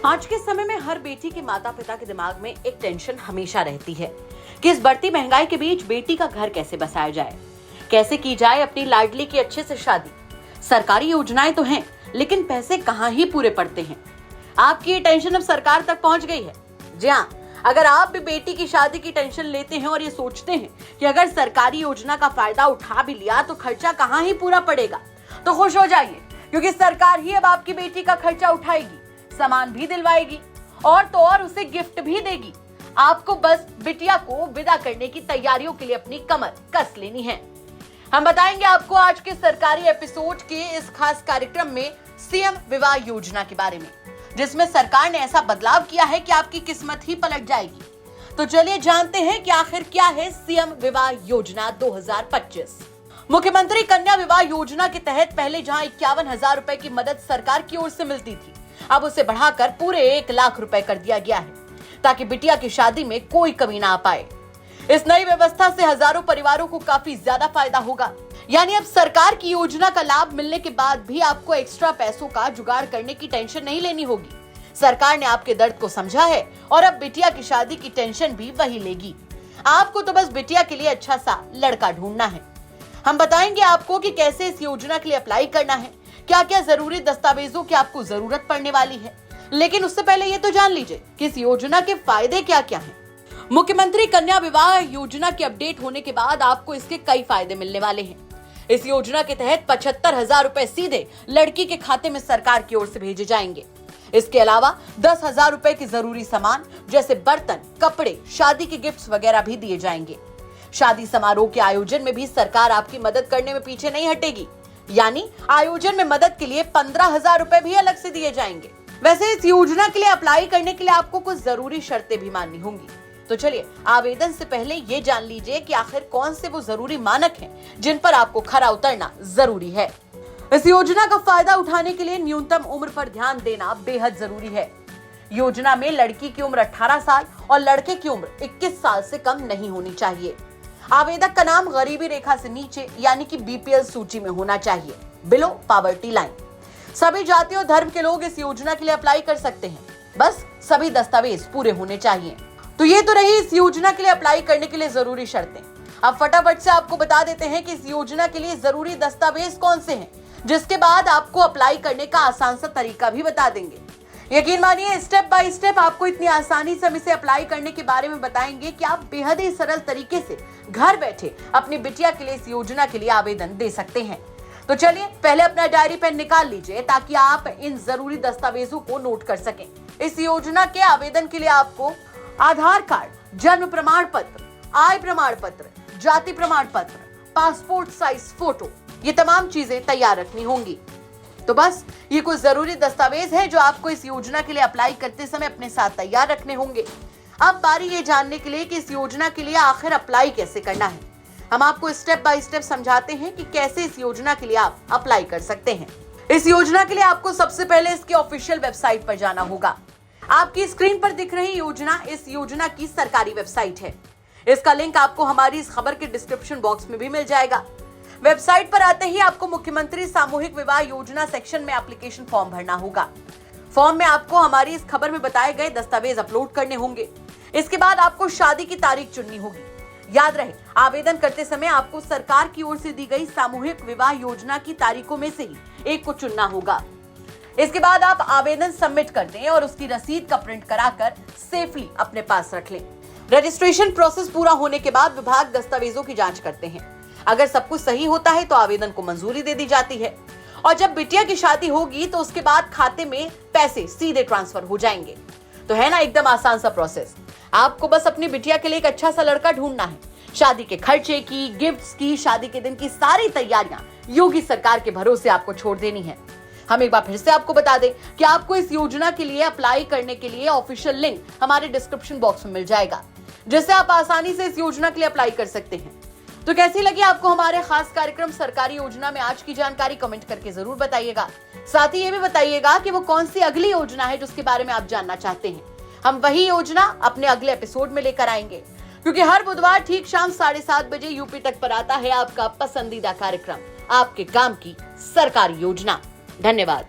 आज के समय में हर बेटी के माता पिता के दिमाग में एक टेंशन हमेशा रहती है कि इस बढ़ती महंगाई के बीच बेटी का घर कैसे बसाया जाए, कैसे की जाए अपनी लाडली की अच्छे से शादी। सरकारी योजनाएं तो हैं, लेकिन पैसे कहाँ ही पूरे पड़ते हैं। आपकी ये टेंशन अब सरकार तक पहुंच गई है। जी हाँ, अगर आप भी बेटी की शादी की टेंशन लेते हैं और ये सोचते हैं कि अगर सरकारी योजना का फायदा उठा भी लिया तो खर्चा कहाँ ही पूरा पड़ेगा, तो खुश हो जाइए, क्योंकि सरकार ही अब आपकी बेटी का खर्चा उठाएगी, सामान भी दिलवाएगी और तो और उसे गिफ्ट भी देगी। आपको बस बिटिया को विदा करने की तैयारियों के लिए अपनी कमर कस लेनी है। हम बताएंगे आपको आज के सरकारी एपिसोड के इस खास कार्यक्रम में सीएम विवाह योजना के बारे में, जिसमें सरकार ने ऐसा बदलाव किया है कि आपकी किस्मत ही पलट जाएगी। तो चलिए जानते हैं कि आखिर क्या है सीएम विवाह योजना 2025। मुख्यमंत्री कन्या विवाह योजना के तहत पहले जहां 51,000 रुपए की मदद सरकार की ओर से मिलती थी, अब उसे बढ़ाकर पूरे 1 लाख रुपए कर दिया गया है, ताकि बिटिया की शादी में कोई कमी ना आ पाए। इस नई व्यवस्था से हजारों परिवारों को काफी ज्यादा फायदा होगा। यानी अब सरकार की योजना का लाभ मिलने के बाद भी आपको एक्स्ट्रा पैसों का जुगाड़ करने की टेंशन नहीं लेनी होगी। सरकार ने आपके दर्द को समझा है और अब बिटिया की शादी की टेंशन भी वही लेगी। आपको तो बस बिटिया के लिए अच्छा सा लड़का ढूंढना है। हम बताएंगे आपको कि कैसे इस योजना के लिए अप्लाई करना है, क्या क्या जरूरी दस्तावेजों की आपको जरूरत पड़ने वाली है। लेकिन उससे पहले ये तो जान लीजिए कि इस योजना के फायदे क्या क्या हैं। मुख्यमंत्री कन्या विवाह योजना के अपडेट होने के बाद आपको इसके कई फायदे मिलने वाले हैं। इस योजना के तहत 75,000 रुपए सीधे लड़की के खाते में सरकार की ओर से भेजे जाएंगे। इसके अलावा 10,000 रुपए की जरूरी सामान जैसे बर्तन, कपड़े, शादी के गिफ्ट्स वगैरह भी दिए जाएंगे। शादी समारोह के आयोजन में भी सरकार आपकी मदद करने में पीछे नहीं हटेगी। यानी आयोजन में मदद के लिए 15,000 रुपए भी अलग से दिए जाएंगे। वैसे इस योजना के लिए अप्लाई करने के लिए आपको कुछ जरूरी शर्तें भी माननी होंगी। तो चलिए आवेदन से पहले ये जान लीजिए कि आखिर कौन से वो जरूरी मानक हैं जिन पर आपको खरा उतरना जरूरी है। इस योजना का फायदा उठाने के लिए न्यूनतम उम्र पर ध्यान देना बेहद जरूरी है। योजना में लड़की की उम्र 18 साल और लड़के की उम्र 21 साल से कम नहीं होनी चाहिए। आवेदक का नाम गरीबी रेखा से नीचे यानी कि बीपीएल सूची में होना चाहिए, बिलो पॉवर्टी लाइन। सभी जाति और धर्म के लोग इस योजना के लिए अप्लाई कर सकते हैं, बस सभी दस्तावेज पूरे होने चाहिए। तो ये तो रही इस योजना के लिए अप्लाई करने के लिए जरूरी शर्तें। अब फटाफट से आपको बता देते हैं कि इस योजना के लिए जरूरी दस्तावेज कौन से हैं, जिसके बाद आपको अप्लाई करने का आसान सा तरीका भी बता देंगे। यकीन मानिए, स्टेप बाय स्टेप आपको इतनी आसानी से हम इसे अप्लाई करने के बारे में बताएंगे कि आप बेहद ही सरल तरीके से घर बैठे अपनी बिटिया के लिए इस योजना के लिए आवेदन दे सकते हैं। तो चलिए पहले अपना डायरी पेन निकाल लीजिए ताकि आप इन जरूरी दस्तावेजों को नोट कर सकें। इस योजना के आवेदन के लिए आपको आधार कार्ड, जन्म प्रमाण पत्र, आय प्रमाण पत्र, जाति प्रमाण पत्र, पासपोर्ट साइज फोटो, ये तमाम चीजें तैयार रखनी होंगी। तो बस ये कुछ जरूरी दस्तावेज हैं जो आपको इस योजना के लिए अप्लाई करते समय अपने साथ तैयार रखने होंगे। अब बारी ये जानने के लिए कि इस योजना के लिए आखिर अप्लाई कैसे करना है। हम आपको स्टेप बाय स्टेप समझाते हैं कि कैसे इस योजना के लिए आप अप्लाई कर सकते हैं। इस योजना के लिए आपको सबसे पहले इसके ऑफिशियल वेबसाइट पर जाना होगा। आपकी स्क्रीन पर दिख रही योजना इस योजना की सरकारी वेबसाइट है। इसका लिंक आपको हमारी इस खबर के डिस्क्रिप्शन बॉक्स में भी मिल जाएगा। वेबसाइट पर आते ही आपको मुख्यमंत्री सामूहिक विवाह योजना सेक्शन में एप्लीकेशन फॉर्म भरना होगा। फॉर्म में आपको हमारी इस खबर में बताए गए दस्तावेज अपलोड करने होंगे। इसके बाद आपको शादी की तारीख चुननी होगी। याद रहे, आवेदन करते समय आपको सरकार की ओर से दी गई सामूहिक विवाह योजना की तारीखों में से ही एक को चुनना होगा। इसके बाद आप आवेदन सबमिट कर दें और उसकी रसीद का प्रिंट कराकर सेफली अपने पास रख लें। रजिस्ट्रेशन प्रोसेस पूरा होने के बाद विभाग दस्तावेजों की जांच करते हैं। अगर सब कुछ सही होता है तो आवेदन को मंजूरी दे दी जाती है और जब बिटिया की शादी होगी तो उसके बाद खाते में पैसे सीधे ट्रांसफर हो जाएंगे। तो है ना एकदम आसान सा प्रोसेस। आपको बस अपनी बिटिया के लिए एक अच्छा सा लड़का ढूंढना है। शादी के खर्चे की, गिफ्ट्स की, शादी के दिन की सारी तैयारियां योगी सरकार के भरोसे आपको छोड़ देनी है। हम एक बार फिर से आपको बता दें कि आपको इस योजना के लिए अप्लाई करने के लिए ऑफिशियल लिंक हमारे डिस्क्रिप्शन बॉक्स में मिल जाएगा, जिससे आप आसानी से इस योजना के लिए अप्लाई कर सकते हैं। तो कैसी लगी आपको हमारे खास कार्यक्रम सरकारी योजना में आज की जानकारी, कमेंट करके जरूर बताइएगा। साथ ही ये भी बताइएगा कि वो कौन सी अगली योजना है जिसके बारे में आप जानना चाहते हैं। हम वही योजना अपने अगले एपिसोड में लेकर आएंगे, क्योंकि हर बुधवार ठीक शाम 7:30 बजे यूपी तक पर आता है आपका पसंदीदा कार्यक्रम आपके काम की सरकारी योजना। धन्यवाद।